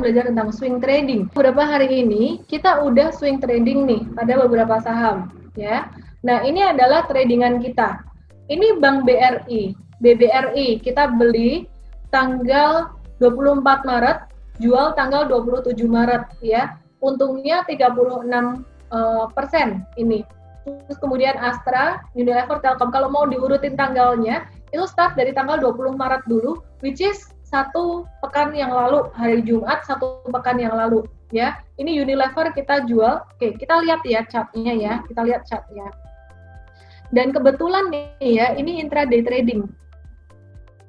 akan belajar tentang swing trading. Beberapa hari ini kita udah swing trading nih pada beberapa saham, ya. Nah, ini adalah tradingan kita. Ini Bank BRI, BBRI, kita beli tanggal 24 Maret, jual tanggal 27 Maret, ya. Untungnya 36% ini. Terus kemudian Astra, Unilever, Telkom. Kalau mau diurutin tanggalnya, itu start dari tanggal 20 Maret dulu, which is 1 pekan yang lalu, hari Jumat 1 pekan yang lalu, ya. Ini Unilever kita jual. Oke, kita lihat ya chartnya ya, kita lihat chartnya. Dan kebetulan nih ya, ini intraday trading.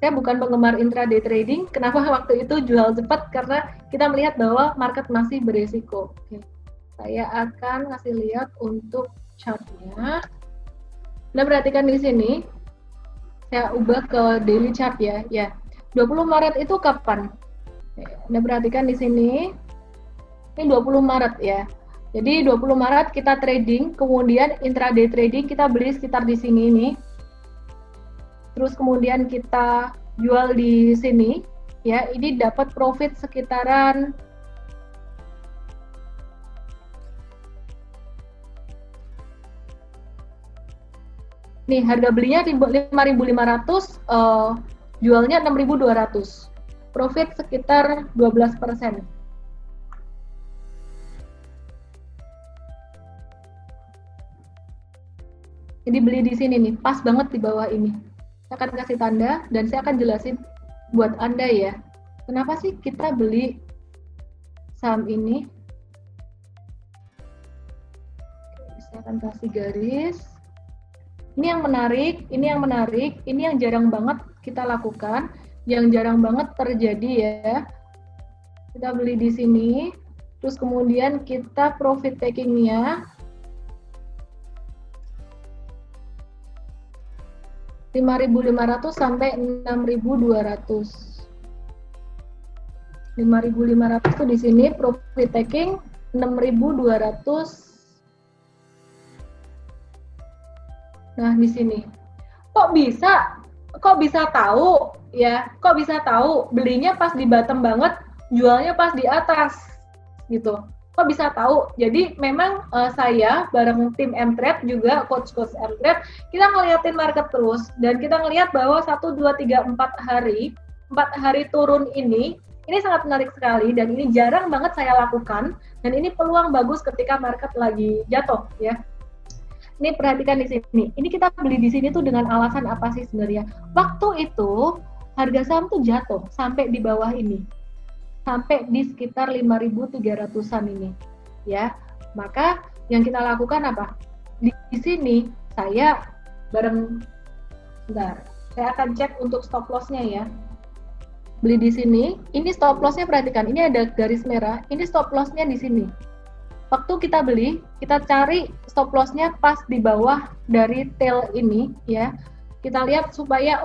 Saya bukan penggemar intraday trading. Kenapa waktu itu jual cepat? Karena kita melihat bahwa market masih berisiko. Oke. Saya akan kasih lihat untuk chartnya. Nah, perhatikan di sini. Saya ubah ke daily chart ya. Ya. 20 Maret itu kapan? Anda perhatikan di sini. Ini 20 Maret ya. Jadi 20 Maret kita trading, kemudian intraday trading kita beli sekitar di sini nih. Terus kemudian kita jual di sini ya. Ini dapat profit sekitaran nih, harga belinya 5.500, jualnya 6.200. Profit sekitar 12%. Jadi beli di sini nih, pas banget di bawah ini. Saya akan kasih tanda dan saya akan jelasin buat Anda ya. Kenapa sih kita beli saham ini? Saya akan kasih garis. Ini yang menarik, ini yang menarik, ini yang jarang banget kita lakukan, yang jarang banget terjadi ya. Kita beli di sini, terus kemudian kita profit taking-nya 5.500 sampai 6.200. 5.500 tuh di sini profit taking 6.200. Nah, di sini. Kok bisa tahu ya? Kok bisa tahu belinya pas di bottom banget, jualnya pas di atas gitu. Kok bisa tahu? Jadi memang saya bareng tim M-Trade juga coach-coach M-Trade, kita ngeliatin market terus dan kita ngelihat bahwa 1 2 3 4 hari turun ini sangat menarik sekali dan ini jarang banget saya lakukan dan ini peluang bagus ketika market lagi jatuh ya. Ini perhatikan di sini. Ini kita beli di sini tuh dengan alasan apa sih sebenarnya? Waktu itu harga saham tuh jatuh sampai di bawah ini. Sampai di sekitar 5.300-an ini. Ya. Maka yang kita lakukan apa? Di sini saya bentar. Saya akan cek untuk stop loss-nya ya. Beli di sini. Ini stop loss-nya perhatikan. Ini ada garis merah. Ini stop loss-nya di sini. Waktu kita beli, kita cari stop loss-nya pas di bawah dari tail ini ya. Kita lihat supaya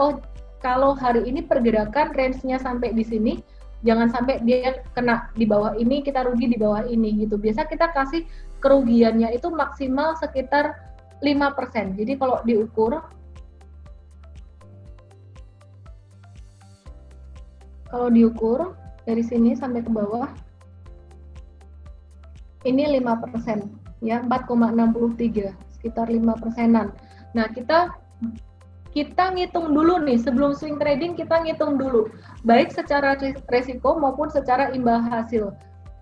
kalau hari ini pergerakan range-nya sampai di sini, jangan sampai dia kena di bawah ini, kita rugi di bawah ini gitu. Biasa kita kasih kerugiannya itu maksimal sekitar 5%. Jadi kalau diukur dari sini sampai ke bawah ini 5%, ya 4,63, sekitar 5%-an. Nah, kita ngitung dulu nih, sebelum swing trading kita ngitung dulu, baik secara resiko maupun secara imbal hasil.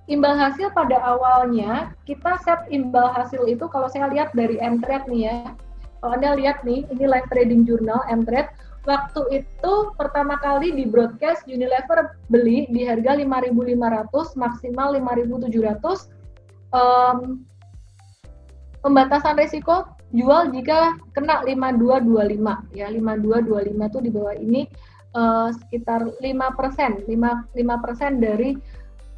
Imbal hasil pada awalnya, kita set imbal hasil itu, kalau saya lihat dari M-Trade nih ya, kalau Anda lihat nih, ini live trading journal M-Trade, waktu itu pertama kali di broadcast Unilever beli di harga 5.500, maksimal 5.700, pembatasan risiko jual jika kena 5225 ya, 5225 itu di bawah ini sekitar 5% dari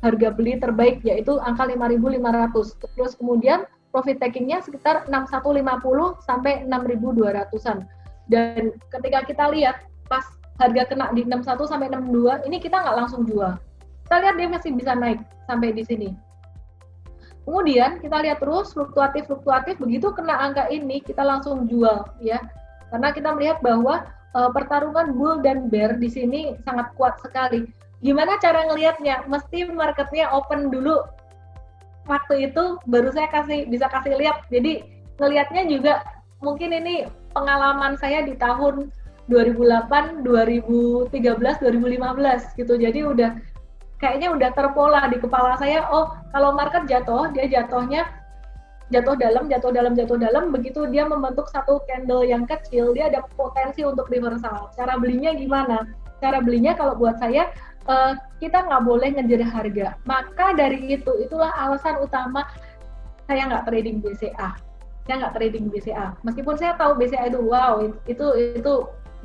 harga beli terbaik yaitu angka 5.500. Terus kemudian profit taking-nya sekitar 6150 sampai 6.200-an. Dan ketika kita lihat pas harga kena di 61 sampai 62 ini kita nggak langsung jual. Kita lihat dia masih bisa naik sampai di sini. Kemudian kita lihat terus fluktuatif, begitu kena angka ini kita langsung jual ya. Karena kita melihat bahwa pertarungan bull dan bear di sini sangat kuat sekali. Gimana cara ngelihatnya? Mesti marketnya open dulu. Waktu itu baru saya bisa kasih lihat. Jadi ngelihatnya juga mungkin ini pengalaman saya di tahun 2008, 2013, 2015 gitu. Jadi kayaknya udah terpola di kepala saya. Oh, kalau market jatuh, dia jatuhnya jatuh dalam, jatuh dalam, jatuh dalam. Begitu dia membentuk satu candle yang kecil, dia ada potensi untuk reversal. Cara belinya gimana? Cara belinya kalau buat saya, kita nggak boleh ngejar harga. Maka dari itulah alasan utama saya nggak trading BCA. Saya nggak trading BCA. Meskipun saya tahu BCA itu wow, itu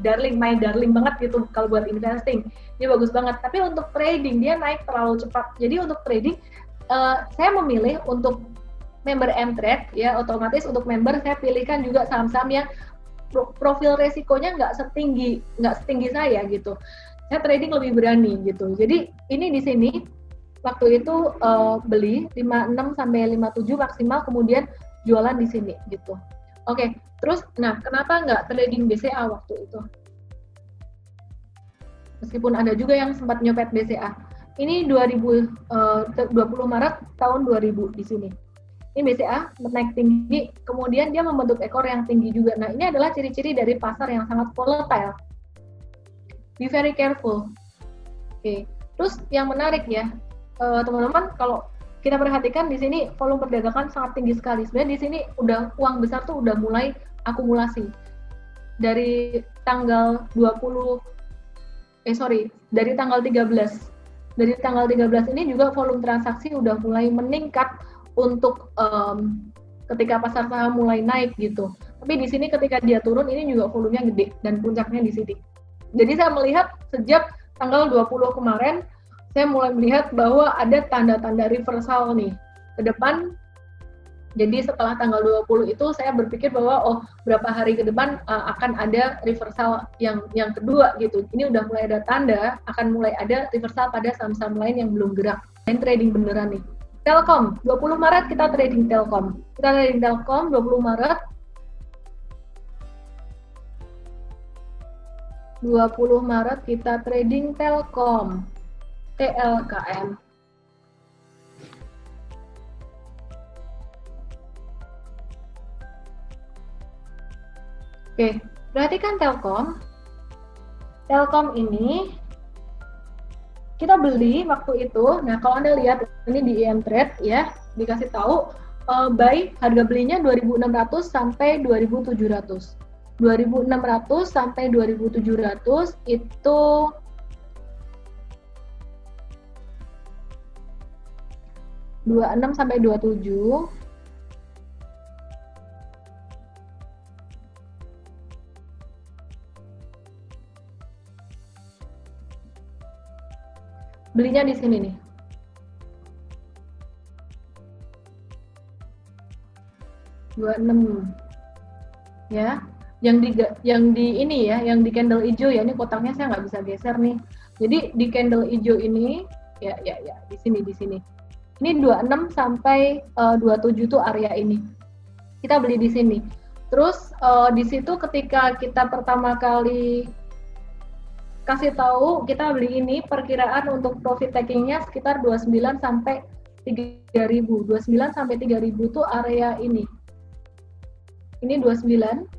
darling, my darling banget gitu kalau buat investing. Dia bagus banget. Tapi untuk trading dia naik terlalu cepat. Jadi untuk trading saya memilih untuk member M-Trade ya, otomatis untuk member saya pilihkan juga saham-saham yang profil resikonya nggak setinggi saya gitu. Saya trading lebih berani gitu. Jadi ini di sini waktu itu beli 56 sampai 57 maksimal, kemudian jualan di sini gitu. Oke, terus kenapa nggak trading BCA waktu itu? Meskipun ada juga yang sempat nyopet BCA. Ini 2020 Maret tahun 2000 di sini. Ini BCA naik tinggi, kemudian dia membentuk ekor yang tinggi juga. Nah, ini adalah ciri-ciri dari pasar yang sangat volatile. Be very careful. Oke. Terus yang menarik ya, teman-teman, kalau kita perhatikan di sini volume perdagangan sangat tinggi sekali. Sebenarnya di sini udah uang besar tuh udah mulai akumulasi. Dari tanggal 20 dari tanggal 13. Dari tanggal 13 ini juga volume transaksi udah mulai meningkat untuk ketika pasar saham mulai naik gitu. Tapi di sini ketika dia turun ini juga volumenya gede dan puncaknya di sini. Jadi saya melihat sejak tanggal 20 kemarin saya mulai melihat bahwa ada tanda-tanda reversal nih ke depan. Jadi setelah tanggal 20 itu saya berpikir bahwa berapa hari ke depan akan ada reversal yang kedua gitu. Ini udah mulai ada tanda akan mulai ada reversal pada saham-saham lain yang belum gerak. Dan trading beneran nih. Telkom, 20 Maret kita trading Telkom. Kita trading Telkom 20 Maret. 20 Maret kita trading Telkom. TLKM. Oke, perhatikan Telkom. Telkom ini kita beli waktu itu. Nah, kalau Anda lihat ini di M-Trade ya, dikasih tahu buy harga belinya 2.600 sampai 2.700. 2.600 sampai 2.700 itu (26 sampai 27). Belinya di sini nih. (26) ya. Yang di ini ya, yang di candle hijau ya, ini kotaknya saya nggak bisa geser nih. Jadi di candle hijau ini ya di sini. Ini 26 sampai 27 tuh area ini. Kita beli di sini. Terus di situ ketika kita pertama kali kasih tahu kita beli ini, perkiraan untuk profit takingnya sekitar 29 sampai 3.000. 29 sampai 3.000 tuh area ini. Ini 29.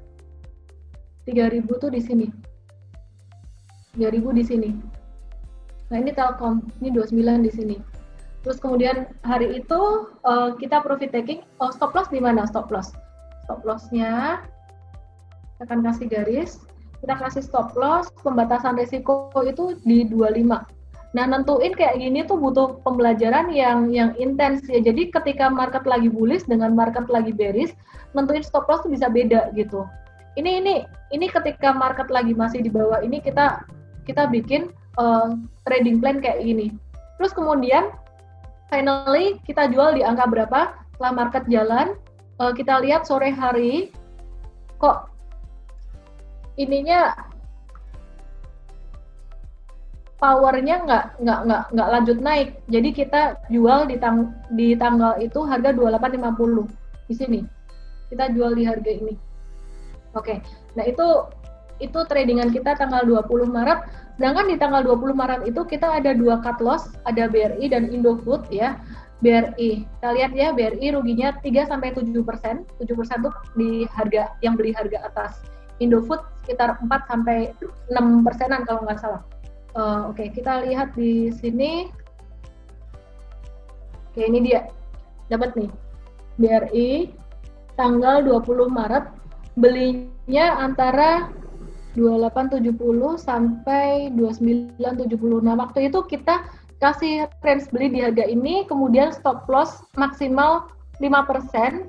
3.000 tuh di sini. 3.000 di sini. Nah, ini Telkom, ini 29 di sini. Terus kemudian hari itu kita profit taking, stop loss di mana stop loss? Stop loss-nya kita akan kasih garis. Kita kasih stop loss, pembatasan risiko itu di 25. Nah, nentuin kayak gini tuh butuh pembelajaran yang intens ya. Jadi ketika market lagi bullish dengan market lagi bearish, nentuin stop loss tuh bisa beda gitu. Ini ketika market lagi masih di bawah ini kita bikin trading plan kayak gini. Terus kemudian finally kita jual di angka berapa? Setelah market jalan, kita lihat sore hari kok ininya powernya nggak lanjut naik. Jadi kita jual di tanggal itu harga 28.50 di sini. Kita jual di harga ini. Oke. Nah, itu itu tradingan kita tanggal 20 Maret. Sedangkan di tanggal 20 Maret itu kita ada 2 cut loss, ada BRI dan Indofood ya. BRI, kita lihat ya, BRI ruginya 3-7%, 7% tuh di harga yang beli harga atas. Indofood sekitar 4-6%-an kalau nggak salah. Oke, kita lihat di sini. Oke, ini dia. Dapat nih. BRI tanggal 20 Maret belinya antara 2870 sampai 2970. Nah, waktu itu kita kasih range beli di harga ini, kemudian stop loss maksimal 5%.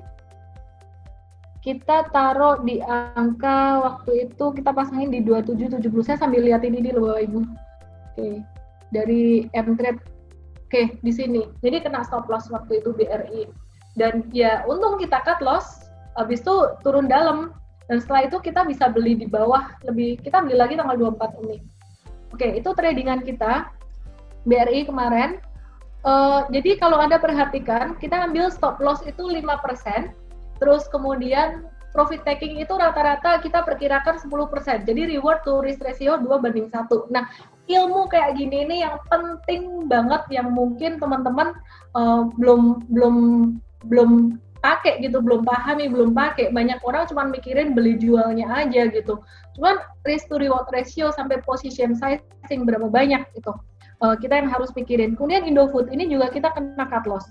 Kita taruh di angka waktu itu kita pasangin di 2770. Saya sambil lihat ini di Bapak Ibu. Oke. Dari M-Trade. Oke, di sini. Jadi kena stop loss waktu itu BRI. Dan ya untung kita cut loss, habis itu turun dalam. Dan setelah itu kita bisa beli di bawah, kita beli lagi tanggal 24 ini. Oke, itu tradingan kita BRI kemarin. Jadi kalau Anda perhatikan, kita ambil stop loss itu 5%, terus kemudian profit taking itu rata-rata kita perkirakan 10%. Jadi reward to risk ratio 2:1. Nah, ilmu kayak gini ini yang penting banget yang mungkin teman-teman belum pakai gitu, belum pahami, belum pakai. Banyak orang cuma mikirin beli jualnya aja gitu. Cuman risk to reward ratio sampai position sizing berapa banyak gitu. Kita yang harus pikirin. Kemudian Indofood ini juga kita kena cut loss.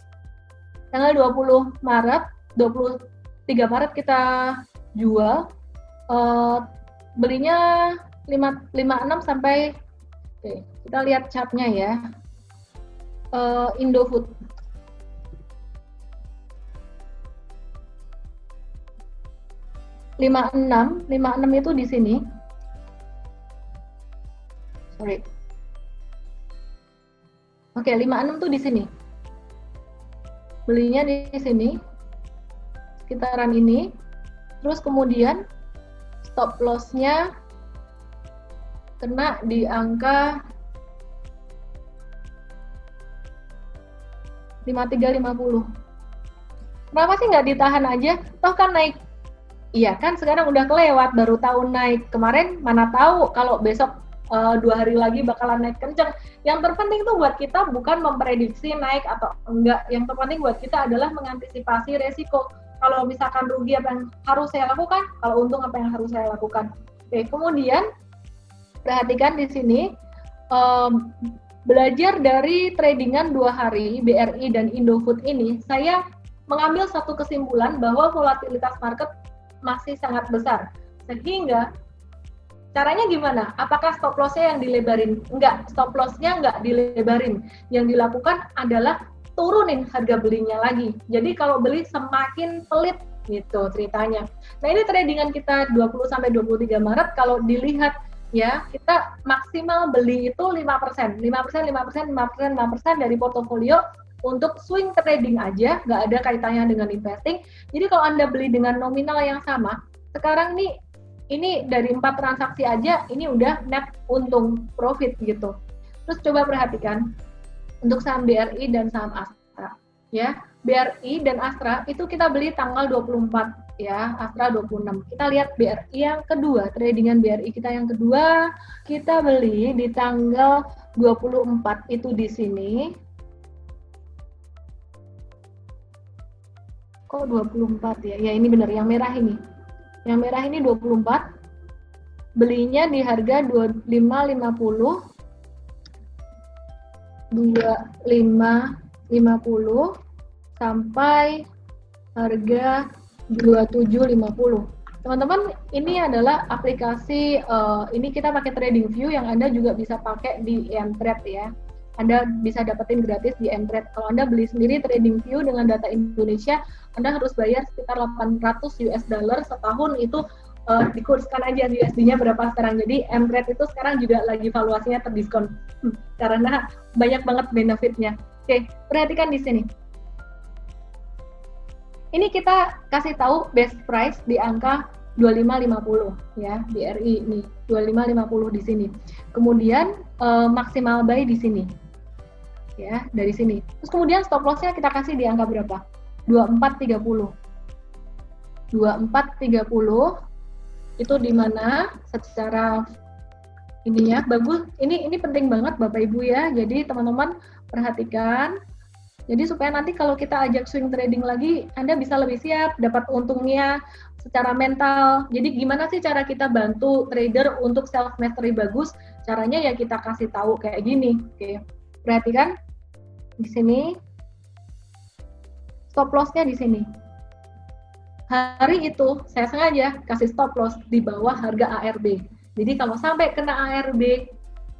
Tanggal 20 Maret, 23 Maret kita jual. Belinya 56 sampai, oke, kita lihat chartnya ya. Indofood. lima enam itu di sini. Sorry. Oke, 56 tuh di sini. Belinya di sini. Sekitaran ini. Terus kemudian stop loss-nya kena di angka 53.50. Kenapa sih nggak ditahan aja? Toh kan naik. Iya kan, sekarang udah kelewat, baru tahun naik. Kemarin mana tahu kalau besok 2 hari lagi bakalan naik kenceng. Yang terpenting tuh buat kita bukan memprediksi naik atau enggak. Yang terpenting buat kita adalah mengantisipasi resiko. Kalau misalkan rugi apa yang harus saya lakukan, kalau untung apa yang harus saya lakukan. Oke, kemudian perhatikan di sini, belajar dari tradingan 2 hari BRI dan Indofood ini, saya mengambil satu kesimpulan bahwa volatilitas market masih sangat besar. Sehingga caranya gimana? Apakah stop loss-nya yang dilebarin? Enggak, stop loss-nya enggak dilebarin. Yang dilakukan adalah turunin harga belinya lagi. Jadi kalau beli semakin pelit gitu ceritanya. Nah, ini tradingan kita 20 sampai 23 Maret kalau dilihat ya, kita maksimal beli itu 5%. 5% dari portofolio untuk swing trading aja, nggak ada kaitannya dengan investing. Jadi kalau Anda beli dengan nominal yang sama, sekarang nih ini dari 4 transaksi aja, ini udah net untung profit gitu. Terus coba perhatikan untuk saham BRI dan saham Astra. Ya, BRI dan Astra itu kita beli tanggal 24 ya, Astra 26. Kita lihat BRI yang kedua, tradingan BRI kita yang kedua, kita beli di tanggal 24 itu di sini. Kok 24 ya? Ya ini benar, yang merah ini. Yang merah ini 24. Belinya di harga 25.50. 25.50 sampai harga 27.50. Teman-teman, ini adalah aplikasi, ini kita pakai TradingView yang Anda juga bisa pakai di M-Trade ya. Anda bisa dapetin gratis di M-Trade. Kalau Anda beli sendiri TradingView dengan data Indonesia, Anda harus bayar sekitar $800 setahun. Itu dikurskan aja USD-nya berapa sekarang. Jadi M-Trade itu sekarang juga lagi valuasinya terdiskon karena banyak banget benefitnya. Oke, perhatikan di sini. Ini kita kasih tahu best price di angka 25.50 ya, BRI ini 25.50 di sini. Kemudian maksimal buy di sini. Ya, dari sini. Terus kemudian stop loss-nya kita kasih di angka berapa? 24.30. 24.30. itu di mana secara ininya bagus. Ini penting banget Bapak Ibu ya. Jadi teman-teman perhatikan. Jadi supaya nanti kalau kita ajak swing trading lagi, Anda bisa lebih siap, dapat untungnya secara mental. Jadi gimana sih cara kita bantu trader untuk self mastery bagus? Caranya ya kita kasih tahu kayak gini. Oke. Perhatikan di sini. Stop loss-nya di sini. Hari itu saya sengaja kasih stop loss di bawah harga ARB. Jadi kalau sampai kena ARB,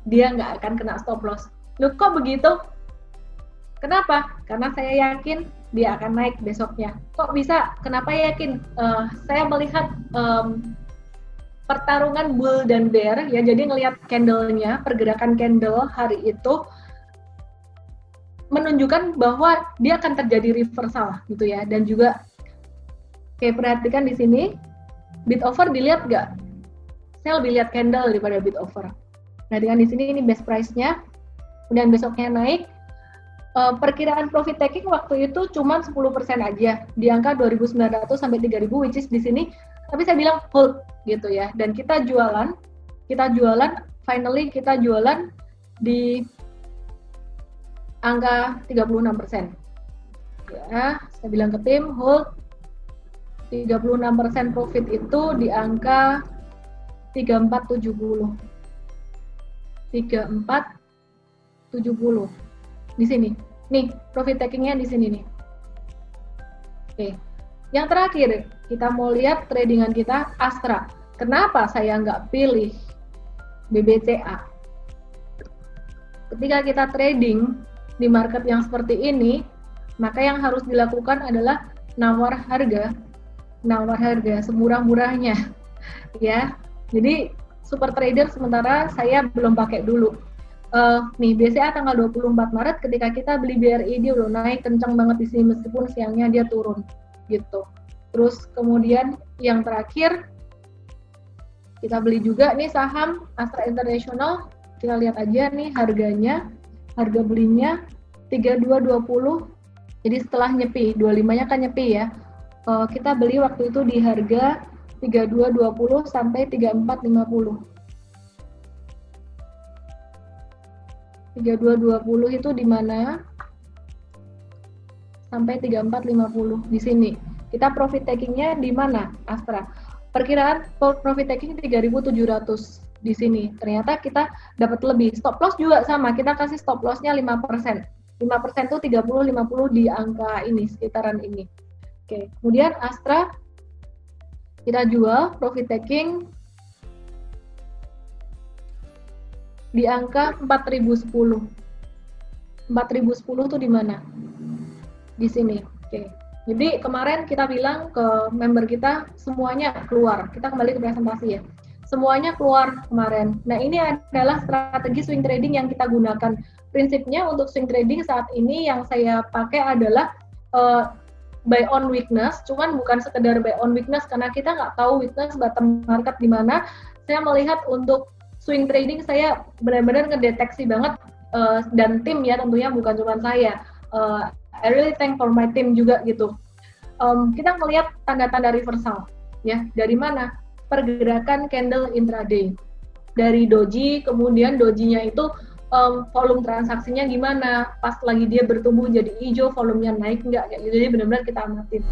dia nggak akan kena stop loss. Loh kok begitu? Kenapa? Karena saya yakin dia akan naik besoknya. Kok bisa? Kenapa yakin? Saya melihat pertarungan bull dan bear, ya. Jadi ngelihat candle-nya, pergerakan candle hari itu menunjukkan bahwa dia akan terjadi reversal, gitu ya. Dan juga, oke, perhatikan di sini, bid over dilihat nggak? Saya lebih lihat candle daripada bid over. Perhatikan di sini, ini best price-nya, kemudian besoknya naik. Perkiraan profit taking waktu itu cuma 10% aja, di angka 2.900 sampai 3.000, which is di sini. Tapi saya bilang hold gitu ya. Dan kita jualan, finally kita jualan di angka 36%. Ya, saya bilang ke tim hold 36% profit itu di angka 3470. 3470. Di sini. Nih, profit taking-nya di sini nih. Oke. Yang terakhir, kita mau lihat tradingan kita Astra. Kenapa saya nggak pilih BBCA? Ketika kita trading di market yang seperti ini, maka yang harus dilakukan adalah nawar harga semurah-murahnya. Ya. Jadi, super trader sementara saya belum pakai dulu. Nih BCA tanggal 24 Maret ketika kita beli BRI dia udah naik kencang banget di sini meskipun siangnya dia turun gitu. Terus kemudian yang terakhir kita beli juga nih saham Astra International. Kita lihat aja nih harganya, harga belinya 3220. Jadi setelah nyepi, 25-nya kan nyepi ya. Kita beli waktu itu di harga 3220 sampai 3450. 3220 itu di mana? Sampai 3450 di sini. Kita profit taking-nya di mana? Astra. Perkiraan profit taking 3.700 di sini. Ternyata kita dapat lebih. Stop loss juga sama. Kita kasih stop loss-nya 5%. 5% itu 30-50 di angka ini, sekitaran ini. Oke. Kemudian Astra kita jual profit taking di angka 4010. 4010 tuh di mana? Di sini. Oke. Jadi kemarin kita bilang ke member kita semuanya keluar. Kita kembali ke presentasi ya. Semuanya keluar kemarin. Nah, ini adalah strategi swing trading yang kita gunakan. Prinsipnya untuk swing trading saat ini yang saya pakai adalah buy on weakness, cuman bukan sekedar buy on weakness karena kita nggak tahu weakness bottom market di mana. Saya melihat untuk swing trading saya benar-benar ngedeteksi banget dan tim ya tentunya bukan cuma saya. I really thank for my team juga gitu. Kita melihat tanda-tanda reversal ya. Dari mana? Pergerakan candle intraday. Dari doji, kemudian dojinya itu volume transaksinya gimana? Pas lagi dia bertumbuh jadi hijau, volumenya naik nggak? Jadi benar-benar kita amatin.